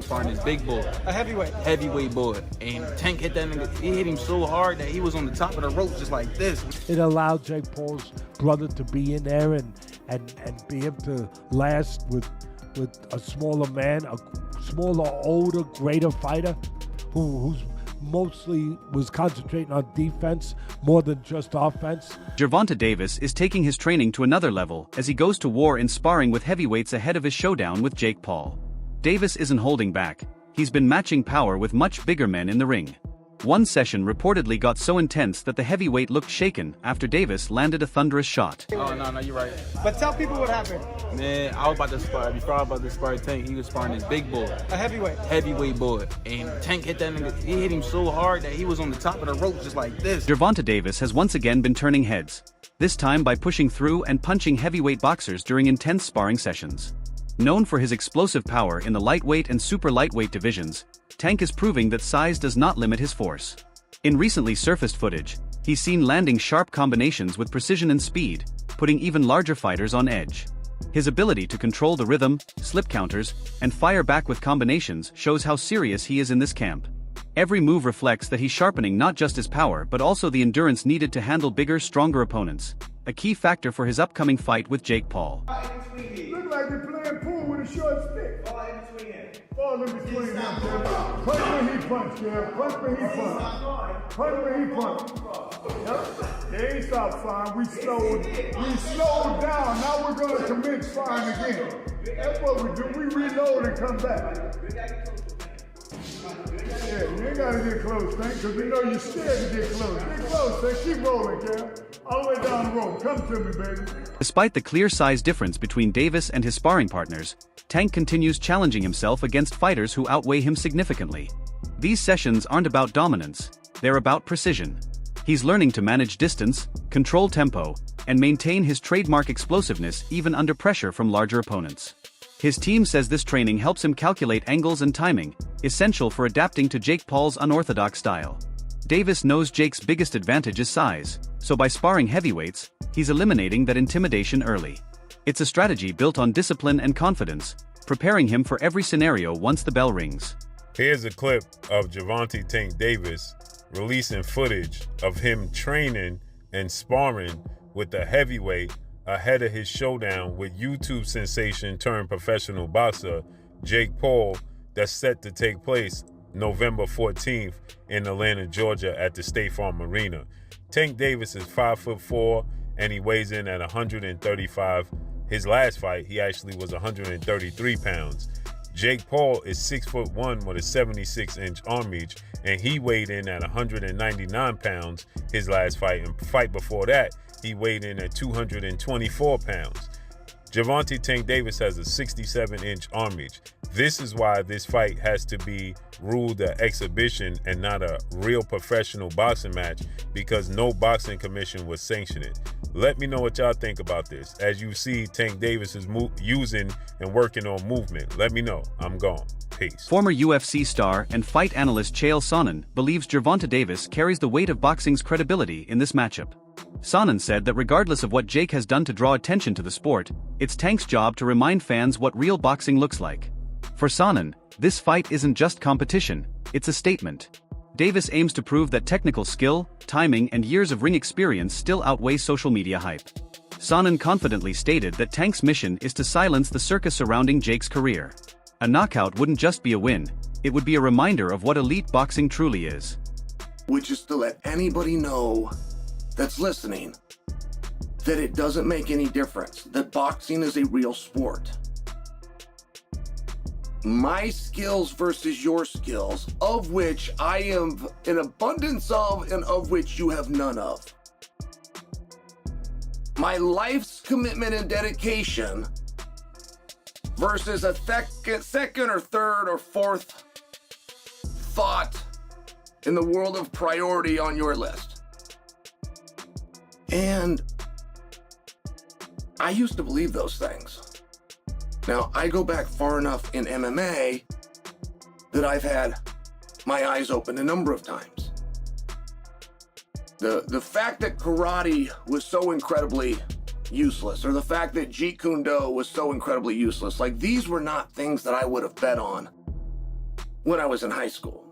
Sparring this big boy. A heavyweight. Heavyweight boy. And Tank hit that nigga. He hit him so hard that he was on the top of the rope just like this. It allowed Jake Paul's brother to be in there and be able to last with a smaller man, a smaller, older, greater fighter who's mostly was concentrating on defense more than just offense. Gervonta Davis is taking his training to another level as he goes to war in sparring with heavyweights ahead of his showdown with Jake Paul. Davis isn't holding back. He's been matching power with much bigger men in the ring. One session reportedly got so intense that the heavyweight looked shaken after Davis landed a thunderous shot. Oh, no, you're right. But tell people what happened. Man, I was about to spar. Before I was about to spar Tank, he was sparring this big boy. A heavyweight. Heavyweight boy. And Tank hit that nigga. He hit him so hard that he was on the top of the rope just like this. Gervonta Davis has once again been turning heads, this time by pushing through and punching heavyweight boxers during intense sparring sessions. Known for his explosive power in the lightweight and super lightweight divisions, Tank is proving that size does not limit his force. In recently surfaced footage, he's seen landing sharp combinations with precision and speed, putting even larger fighters on edge. His ability to control the rhythm, slip counters, and fire back with combinations shows how serious he is in this camp. Every move reflects that he's sharpening not just his power but also the endurance needed to handle bigger, stronger opponents, a key factor for his upcoming fight with Jake Paul. Look like you're playing pool with a short stick. Fall in between them, Kev. Punch when he punch, Kev. Punch when he punch. Punch when he punch. Yep. They ain't stopped firing. We slowed down. Now we're going to commence firing again. That's what we do. We reload and come back. Yeah, you ain't got to get close, Tank, because we know you're scared to get close. Get close, Tank. Keep rolling, Kev. All the way down the road. Come to me, baby. Despite the clear size difference between Davis and his sparring partners, Tank continues challenging himself against fighters who outweigh him significantly. These sessions aren't about dominance, they're about precision. He's learning to manage distance, control tempo, and maintain his trademark explosiveness even under pressure from larger opponents. His team says this training helps him calculate angles and timing, essential for adapting to Jake Paul's unorthodox style. Davis knows Jake's biggest advantage is size, so by sparring heavyweights, he's eliminating that intimidation early. It's a strategy built on discipline and confidence, preparing him for every scenario once the bell rings. Here's a clip of Gervonta Tank Davis releasing footage of him training and sparring with the heavyweight ahead of his showdown with YouTube sensation turned professional boxer Jake Paul that's set to take place November 14th in Atlanta, Georgia at the State Farm Arena. Tank Davis is 5'4" and he weighs in at 135. His last fight, he actually was 133 pounds. Jake Paul is 6'1" with a 76-inch arm reach, and he weighed in at 199 pounds his last fight. And fight before that, he weighed in at 224 pounds. Gervonta Tank Davis has a 67-inch arm reach. This is why this fight has to be ruled an exhibition and not a real professional boxing match, because no boxing commission would sanction it. Let me know what y'all think about this. As you see, Tank Davis is using and working on movement. Let me know. I'm gone. Peace. Former UFC star and fight analyst Chael Sonnen believes Gervonta Davis carries the weight of boxing's credibility in this matchup. Sonnen said that regardless of what Jake has done to draw attention to the sport, it's Tank's job to remind fans what real boxing looks like. For Sonnen, this fight isn't just competition, it's a statement. Davis aims to prove that technical skill, timing, and years of ring experience still outweigh social media hype. Sonnen confidently stated that Tank's mission is to silence the circus surrounding Jake's career. A knockout wouldn't just be a win, it would be a reminder of what elite boxing truly is. Which is to let anybody know that's listening that it doesn't make any difference, that boxing is a real sport. My skills versus your skills, of which I am an abundance of and of which you have none of. My life's commitment and dedication versus a second or third or fourth thought in the world of priority on your list. And I used to believe those things. Now, I go back far enough in MMA that I've had my eyes opened a number of times. The fact that karate was so incredibly useless, or the fact that Jeet Kune Do was so incredibly useless. Like, these were not things that I would have bet on when I was in high school.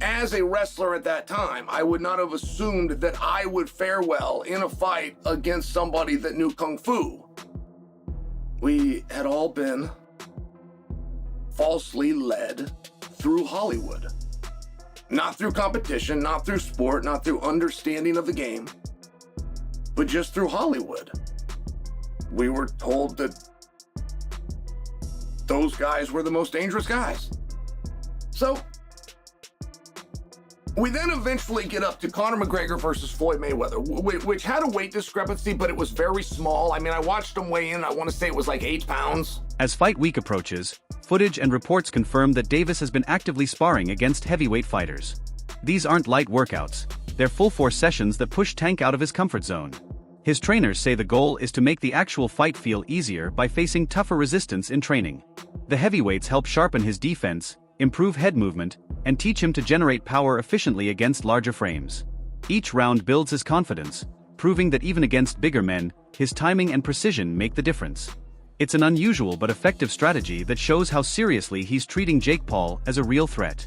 As a wrestler at that time, I would not have assumed that I would fare well in a fight against somebody that knew Kung Fu. We had all been falsely led through Hollywood. Not through competition, not through sport, not through understanding of the game, but just through Hollywood. We were told that those guys were the most dangerous guys. So, we then eventually get up to Conor McGregor versus Floyd Mayweather, which had a weight discrepancy, but it was very small. I mean, I watched him weigh in, I want to say it was like 8 pounds. As fight week approaches, footage and reports confirm that Davis has been actively sparring against heavyweight fighters. These aren't light workouts, they're full-force sessions that push Tank out of his comfort zone. His trainers say the goal is to make the actual fight feel easier by facing tougher resistance in training. The heavyweights help sharpen his defense, improve head movement, and teach him to generate power efficiently against larger frames. Each round builds his confidence, proving that even against bigger men, his timing and precision make the difference. It's an unusual but effective strategy that shows how seriously he's treating Jake Paul as a real threat.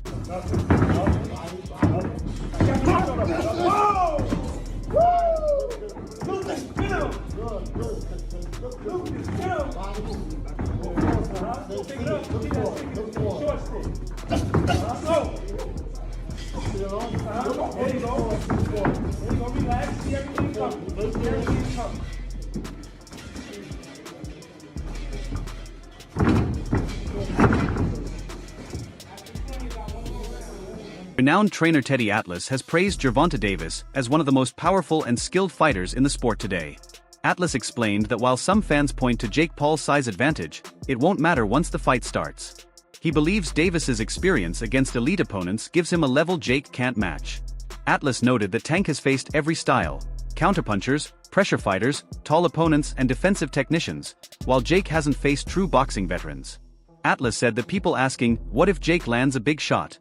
Renowned trainer Teddy Atlas has praised Gervonta Davis as one of the most powerful and skilled fighters in the sport today. Atlas explained that while some fans point to Jake Paul's size advantage, it won't matter once the fight starts. He believes Davis's experience against elite opponents gives him a level Jake can't match. Atlas noted that Tank has faced every style: counterpunchers, pressure fighters, tall opponents, and defensive technicians, while Jake hasn't faced true boxing veterans. Atlas said that people asking, "What if Jake lands a big shot?"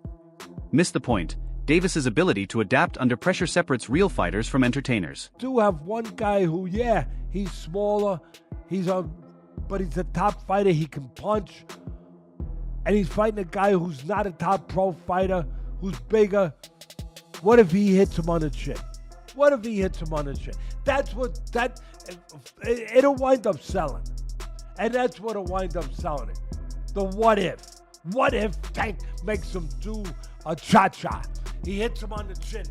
miss the point. Davis's ability to adapt under pressure separates real fighters from entertainers. Do have one guy who, yeah, he's smaller, but he's a top fighter, he can punch, and he's fighting a guy who's not a top pro fighter, who's bigger. What if he hits him on the chin? What if he hits him on the chin? It'll wind up selling. And that's what'll wind up selling it. The what if. What if Tank makes him do a cha-cha? He hits him on the chin,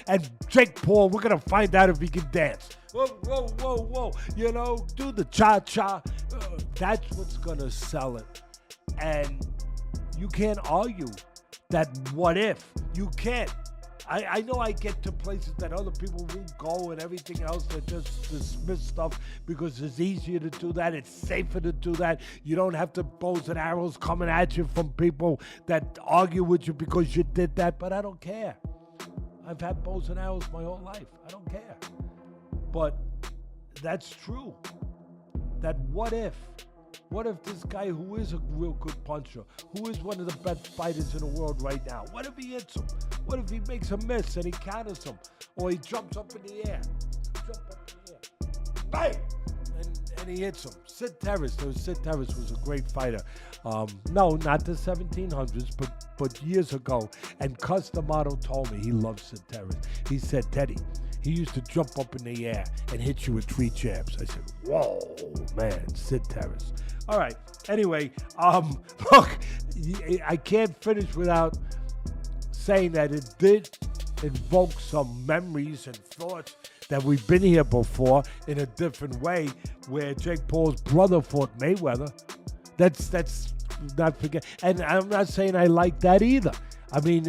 and Jake Paul, we're going to find out if he can dance. Whoa, whoa, whoa, whoa. You know, do the cha-cha. That's what's going to sell it. And you can't argue that what if. You can't. I know I get to places that other people won't go and everything else, that just dismiss stuff because it's easier to do that, it's safer to do that. You don't have to bows and arrows coming at you from people that argue with you because you did that, but I don't care. I've had bows and arrows my whole life. I don't care. But that's true. That what if? What if this guy who is a real good puncher, who is one of the best fighters in the world right now, what if he hits him? What if he makes a miss and he counters him? Or he jumps up in the air. Bang! And he hits him. Sid Terrace was a great fighter. No, not the 1700s, but years ago. And Cus D'Amato told me he loved Sid Terrace. He said, Teddy, he used to jump up in the air and hit you with 3 jabs. I said, whoa, man, Sid Terrace. All right, anyway, look, I can't finish without saying that it did invoke some memories and thoughts that we've been here before in a different way, where Jake Paul's brother fought Mayweather. That's not forget. And I'm not saying I like that either. I mean,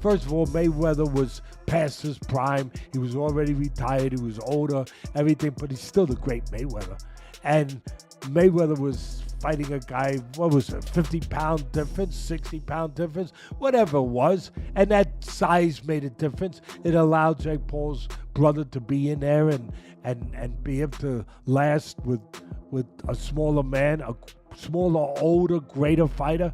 first of all, Mayweather was past his prime. He was already retired. He was older, everything, but he's still the great Mayweather. And Mayweather was fighting a guy, what was it, 50-pound difference, 60-pound difference, whatever it was. And that size made a difference. It allowed Jake Paul's brother to be in there and be able to last with a smaller man, a smaller, older, greater fighter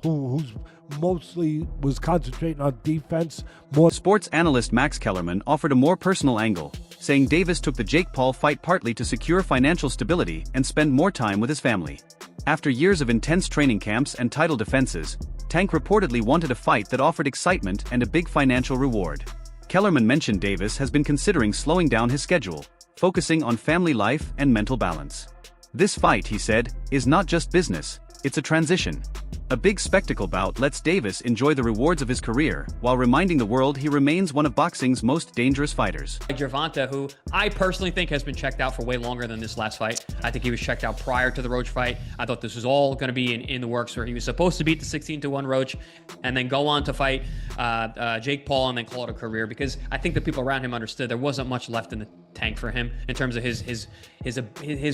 who's mostly was concentrating on defense more. Sports analyst Max Kellerman offered a more personal angle, saying Davis took the Jake Paul fight partly to secure financial stability and spend more time with his family. After years of intense training camps and title defenses, Tank reportedly wanted a fight that offered excitement and a big financial reward. Kellerman mentioned Davis has been considering slowing down his schedule, focusing on family life and mental balance. This fight, he said, is not just business, it's a transition. A big spectacle bout lets Davis enjoy the rewards of his career while reminding the world he remains one of boxing's most dangerous fighters. Gervonta, who I personally think has been checked out for way longer than this last fight. I think he was checked out prior to the Roach fight. I thought this was all going to be in the works, where he was supposed to beat the 16-1 Roach and then go on to fight Jake Paul and then call it a career, because I think the people around him understood there wasn't much left in the tank for him in terms of his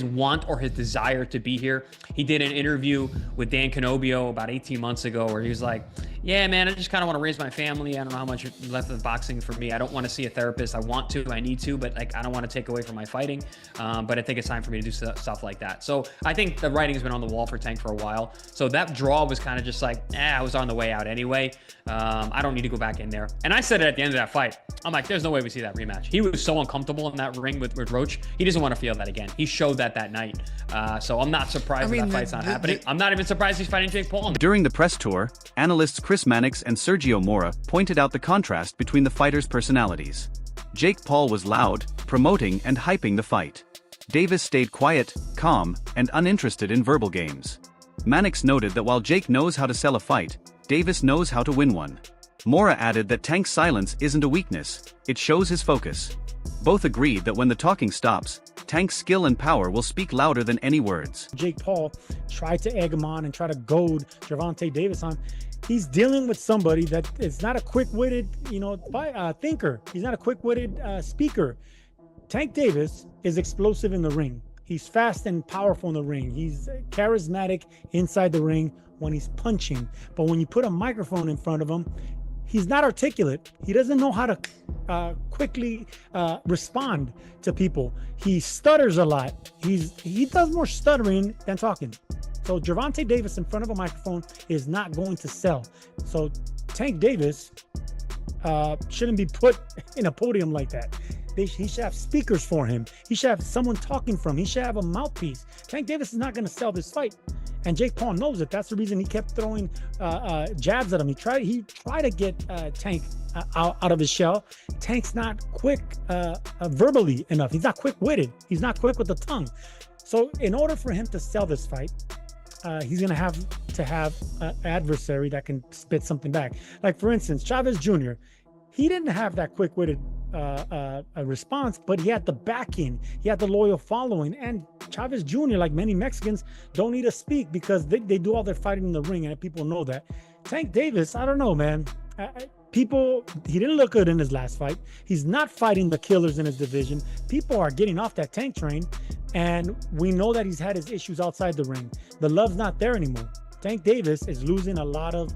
want or his desire to be here. He did an interview with Dan Canobio about 18 months ago where he was like, yeah, man, I just kind of want to raise my family. I don't know how much left of boxing for me. I don't want to see a therapist. I want to, I need to, but like, I don't want to take away from my fighting. But I think it's time for me to do stuff like that. So I think the writing's been on the wall for Tank for a while. So that draw was kind of just like, I was on the way out anyway. I don't need to go back in there. And I said it at the end of that fight. I'm like, there's no way we see that rematch. He was so uncomfortable in that ring with Roach. He doesn't want to feel that again. He showed that night. So I'm not surprised that fight's not happening. I'm not even surprised he's fighting Jake Paul. During the press tour, analysts Chris Mannix and Sergio Mora pointed out the contrast between the fighters' personalities. Jake Paul was loud, promoting and hyping the fight. Davis stayed quiet, calm, and uninterested in verbal games. Mannix noted that while Jake knows how to sell a fight, Davis knows how to win one. Mora added that Tank's silence isn't a weakness, it shows his focus. Both agreed that when the talking stops, Tank's skill and power will speak louder than any words. Jake Paul tried to egg him on and try to goad Gervonta Davis on. He's dealing with somebody that is not a quick-witted, thinker. He's not a quick-witted speaker. Tank Davis is explosive in the ring. He's fast and powerful in the ring. He's charismatic inside the ring when he's punching. But when you put a microphone in front of him, he's not articulate. He doesn't know how to quickly respond to people. He stutters a lot. He does more stuttering than talking. So Gervonta Davis in front of a microphone is not going to sell. So Tank Davis shouldn't be put in a podium like that. He should have speakers for him. He should have someone talking for him. He should have a mouthpiece. Tank Davis is not going to sell this fight. And Jake Paul knows it. That's the reason he kept throwing jabs at him. He tried to get Tank out of his shell. Tank's not quick verbally enough. He's not quick-witted. He's not quick with the tongue. So in order for him to sell this fight, he's going to have an adversary that can spit something back. Like, for instance, Chavez Jr., he didn't have that quick-witted response, but he had the backing. He had the loyal following. And Chavez Jr., like many Mexicans, don't need to speak because they do all their fighting in the ring, and people know that. Tank Davis, I don't know, man. He didn't look good in his last fight. He's not fighting the killers in his division. People are getting off that Tank train, and we know that he's had his issues outside the ring. The love's not there anymore. Tank Davis is losing a lot of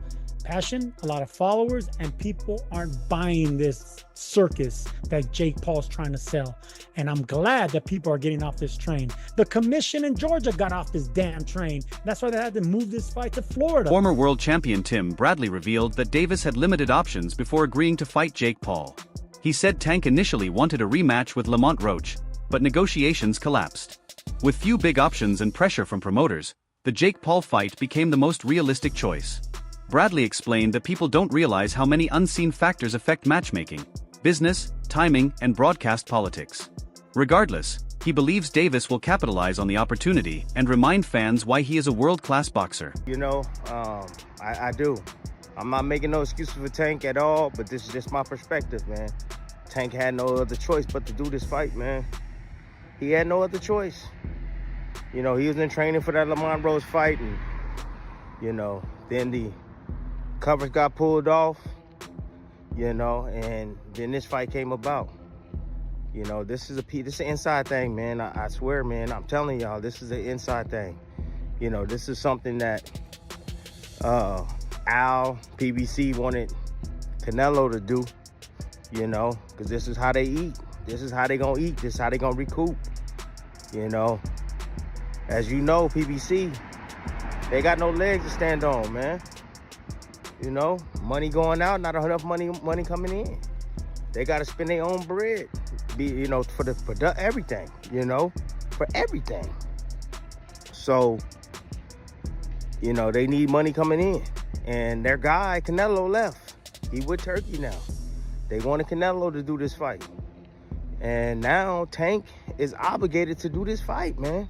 passion, a lot of followers, and people aren't buying this circus that Jake Paul's trying to sell. And I'm glad that people are getting off this train. The commission in Georgia got off this damn train. That's why they had to move this fight to Florida. Former world champion Tim Bradley revealed that Davis had limited options before agreeing to fight Jake Paul. He said Tank initially wanted a rematch with Lamont Roach, but negotiations collapsed. With few big options and pressure from promoters, the Jake Paul fight became the most realistic choice. Bradley explained that people don't realize how many unseen factors affect matchmaking: business, timing, and broadcast politics. Regardless, he believes Davis will capitalize on the opportunity and remind fans why he is a world-class boxer. I do. I'm not making no excuses for Tank at all, but this is just my perspective, man. Tank had no other choice but to do this fight, man. He had no other choice. He was in training for that Lamont Roach fight, and, then the covers got pulled off, and then this fight came about. This is an inside thing, man. I swear, man, I'm telling y'all, this is an inside thing. This is something that Al, PBC wanted Canelo to do, because this is how they eat. This is how they gonna eat. This is how they gonna recoup, As you know, PBC, they got no legs to stand on, man. You know, money going out, not enough money coming in. They got to spend their own bread, for everything, for everything. So, they need money coming in. And their guy, Canelo, left. He with Turkey now. They wanted Canelo to do this fight. And now Tank is obligated to do this fight, man.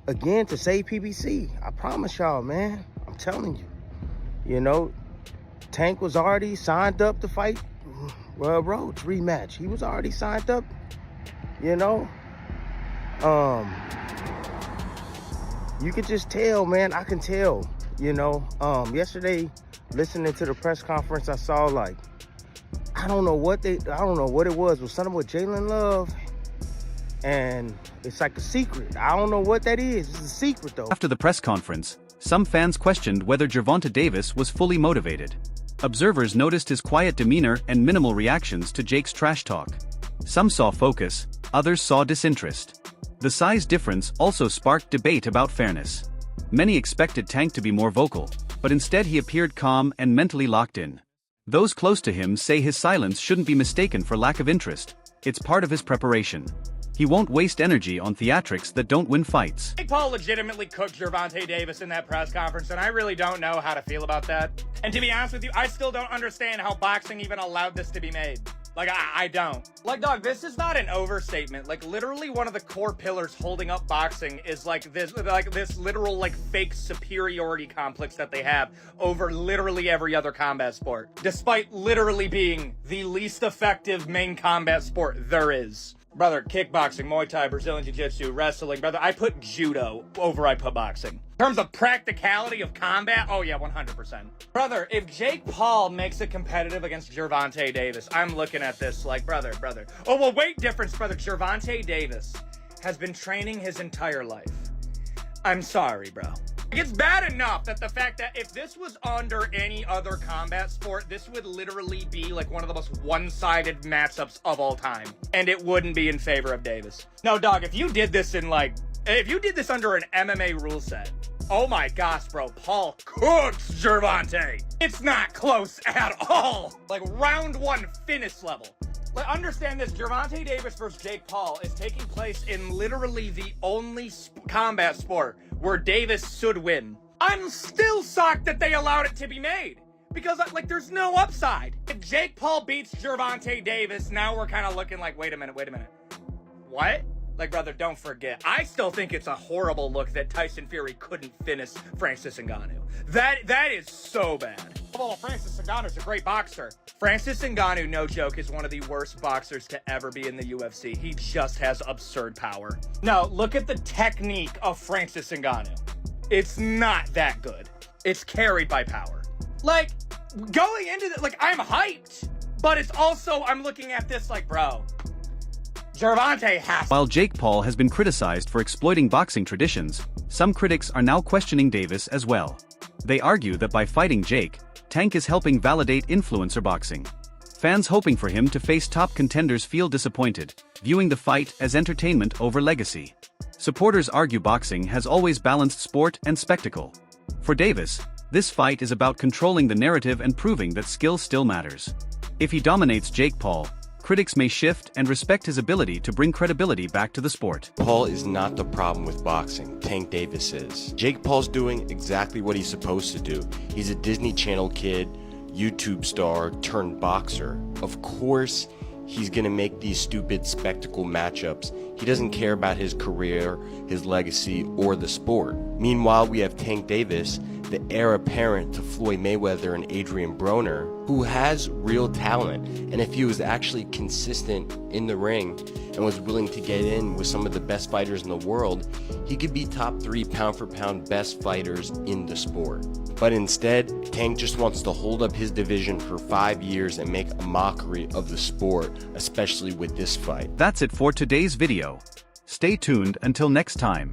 Again, to save PBC. I promise y'all, man. I'm telling you. Tank was already signed up to fight Rhodes rematch. He was already signed up, You could just tell, man. I can tell, Yesterday, listening to the press conference, I saw I don't know what it was. It was something with Jalen Love. And it's like a secret. I don't know what that is. It's a secret, though. After the press conference, some fans questioned whether Gervonta Davis was fully motivated. Observers noticed his quiet demeanor and minimal reactions to Jake's trash talk. Some saw focus, others saw disinterest. The size difference also sparked debate about fairness. Many expected Tank to be more vocal, but instead he appeared calm and mentally locked in. Those close to him say his silence shouldn't be mistaken for lack of interest. It's part of his preparation. He won't waste energy on theatrics that don't win fights. Jake Paul legitimately cooked Gervonta Davis in that press conference, and I really don't know how to feel about that. And to be honest with you, I still don't understand how boxing even allowed this to be made. I don't. Dog, this is not an overstatement. Literally one of the core pillars holding up boxing is this literal fake superiority complex that they have over literally every other combat sport, despite literally being the least effective main combat sport there is. Brother, kickboxing, Muay Thai, Brazilian Jiu-Jitsu, wrestling, brother, I put judo over I put boxing. In terms of practicality of combat, oh yeah, 100%. Brother, if Jake Paul makes it competitive against Gervonta Davis, I'm looking at this brother. Oh, well, weight difference, brother. Gervonta Davis has been training his entire life. I'm sorry, bro. It's bad enough that the fact that if this was under any other combat sport, this would literally be one of the most one-sided matchups of all time. And it wouldn't be in favor of Davis. No, dog, if you did this under an MMA rule set, oh my gosh, bro, Paul cooks Gervonta. It's not close at all. Round one finish level. Understand this, Gervonta Davis versus Jake Paul is taking place in literally the only combat sport where Davis should win. I'm still shocked that they allowed it to be made. Because, there's no upside. If Jake Paul beats Gervonta Davis, now we're kind of looking wait a minute. What? Brother, don't forget. I still think it's a horrible look that Tyson Fury couldn't finish Francis Ngannou. That is so bad. Well, Francis Ngannou's a great boxer. Francis Ngannou, no joke, is one of the worst boxers to ever be in the UFC. He just has absurd power. No, look at the technique of Francis Ngannou. It's not that good. It's carried by power. Going into this, I'm hyped. But it's also, I'm looking at this bro, Gervonta has. While Jake Paul has been criticized for exploiting boxing traditions, some critics are now questioning Davis as well. They argue that by fighting Jake, Tank is helping validate influencer boxing. Fans hoping for him to face top contenders feel disappointed, viewing the fight as entertainment over legacy. Supporters argue boxing has always balanced sport and spectacle. For Davis, this fight is about controlling the narrative and proving that skill still matters. If he dominates Jake Paul, critics may shift and respect his ability to bring credibility back to the sport. Paul is not the problem with boxing. Tank Davis is. Jake Paul's doing exactly what he's supposed to do. He's a Disney Channel kid, YouTube star turned boxer. Of course, he's gonna make these stupid spectacle matchups. He doesn't care about his career, his legacy, or the sport. Meanwhile, we have Tank Davis, the heir apparent to Floyd Mayweather and Adrian Broner, who has real talent. And if he was actually consistent in the ring and was willing to get in with some of the best fighters in the world, he could be top 3 pound for pound best fighters in the sport. But instead, Tank just wants to hold up his division for 5 years and make a mockery of the sport, especially with this fight. That's it for today's video. Stay tuned until next time.